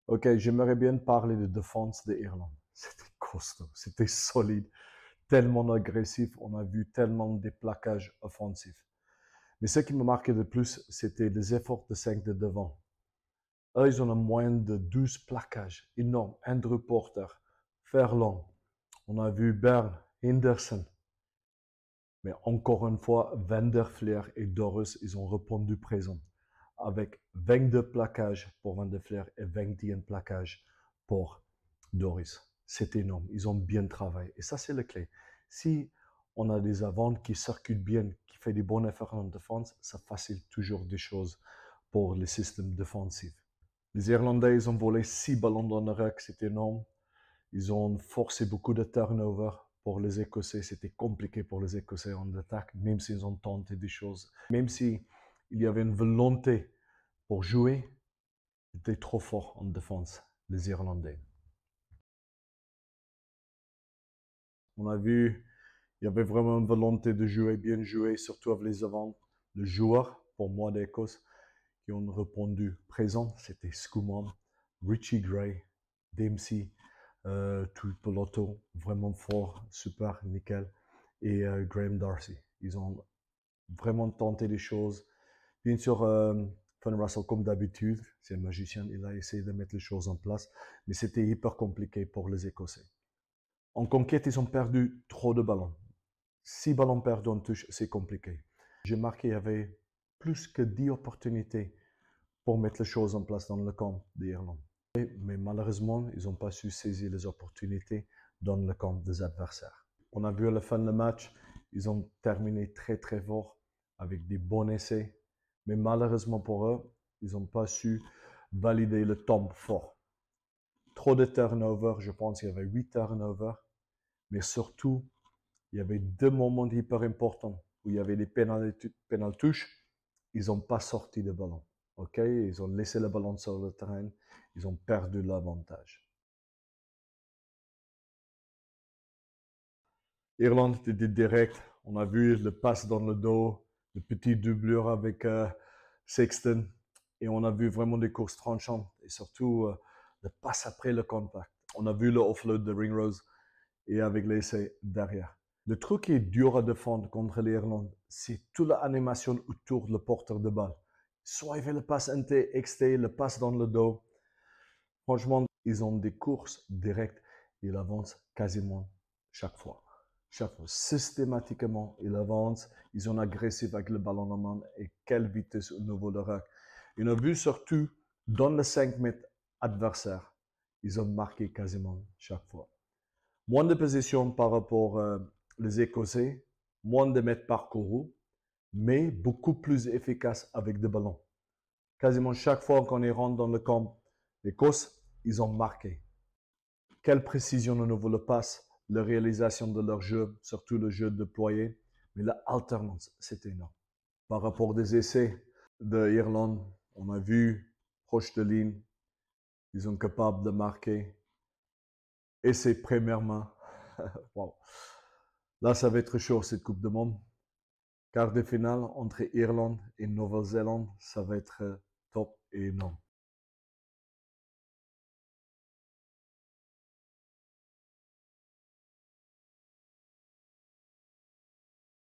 Ok, j'aimerais bien parler de défense de l'Irlande. C'était costaud, c'était solide, tellement agressif. On a vu tellement de plaquages offensifs. Mais ce qui me marquait le plus, c'était les efforts de 5 de devant. Eux, ils ont un moyenne de 12 plaquages. Énorme. Andrew Porter, Ferland. On a vu Bern, Henderson. Mais encore une fois, Vanderfleer et Doris, ils ont répondu présent. Avec 22 plaquages pour Vanderfleer et 21 plaquages pour Doris. C'est énorme. Ils ont bien travaillé. Et ça, c'est la clé. Si on a des avants qui circulent bien, qui font des bons efforts en défense, ça facilite toujours des choses pour les systèmes défensifs. Les Irlandais, ils ont volé 6 ballons dans le rack, c'est énorme. Ils ont forcé beaucoup de turnovers pour les Écossais. C'était compliqué pour les Écossais en attaque, même s'ils ont tenté des choses. Même s'il y avait une volonté pour jouer, ils étaient trop forts en défense, les Irlandais. On a vu, il y avait vraiment une volonté de jouer, bien jouer, surtout avec les avants. Les joueurs, pour moi, d'Écosse, qui ont répondu présent, c'était Scummam, Richie Gray, Dempsey, tout le peloton, vraiment fort, super, nickel, et Graham Darcy. Ils ont vraiment tenté des choses. Bien sûr, Finn Russell, comme d'habitude, c'est un magicien, il a essayé de mettre les choses en place, mais c'était hyper compliqué pour les Écossais. En conquête, ils ont perdu trop de ballons. 6 ballons perdus en touche, c'est compliqué. J'ai marqué, il y avait plus que 10 opportunités pour mettre les choses en place dans le camp d'Irlande. Mais malheureusement, ils n'ont pas su saisir les opportunités dans le camp des adversaires. On a vu à la fin du match, ils ont terminé très très fort avec des bons essais, mais malheureusement pour eux, ils n'ont pas su valider le temps fort. Trop de turnovers, je pense qu'il y avait 8 turnovers, mais surtout, il y avait 2 moments hyper importants où il y avait des pénaltouches, ils n'ont pas sorti de ballon. Ok, ils ont laissé le ballon sur le terrain, ils ont perdu l'avantage. Irlande était direct, on a vu le passe dans le dos, le petit doublure avec Sexton, et on a vu vraiment des courses tranchantes, et surtout le passe après le contact. On a vu le offload de Ringrose, et avec l'essai derrière. Le truc qui est dur à défendre contre l'Irlande, c'est toute l'animation autour du porteur de balle. Soit il fait le passe NT, XT, le passe dans le dos. Franchement, ils ont des courses directes. Ils avancent quasiment chaque fois. Chaque fois. Systématiquement, ils avancent. Ils sont agressifs avec le ballon en main. Et quelle vitesse au niveau de rack. Ils ont vu surtout dans le 5 mètres adversaire. Ils ont marqué quasiment chaque fois. Moins de possession par rapport les Écossais, moins de mètres parcourus, mais beaucoup plus efficace avec des ballons. Quasiment chaque fois qu'on est rentre dans le camp d'Écosse, ils ont marqué. Quelle précision au niveau de passe, la réalisation de leur jeu, surtout le jeu déployé, mais l'alternance, c'était énorme. Par rapport des essais de Irlande, on a vu proche de ligne, ils sont capables de marquer. Essai premièrement, wow. Là, ça va être chaud, cette Coupe du Monde. Quart de finale entre Irlande et Nouvelle-Zélande, ça va être top et énorme.